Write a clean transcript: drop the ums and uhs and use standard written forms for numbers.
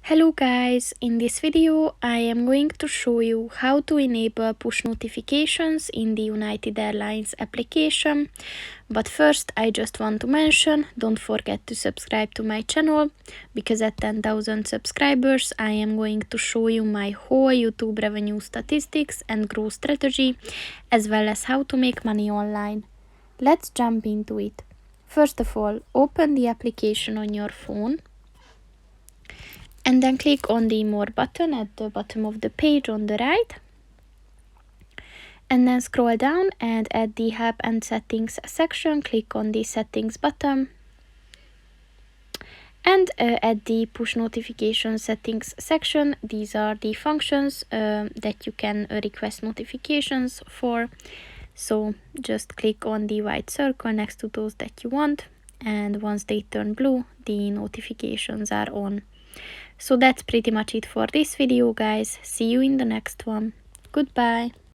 Hello guys, in this video I am going to show you how to enable push notifications in the United Airlines application. But first I just want to mention, don't forget to subscribe to my channel, because at 10,000 subscribers I am going to show you my whole YouTube revenue statistics and growth strategy, as well as how to make money online. Let's jump into it. First of all, open the application on your phone. And then click on the More button at the bottom of the page on the right. And then scroll down and at the Help and Settings section, click on the Settings button. And at the Push Notification Settings section, these are the functions that you can request notifications for. So just click on the white circle next to those that you want. And once they turn blue, the notifications are on. So that's pretty much it for this video, guys. See you in the next one. Goodbye.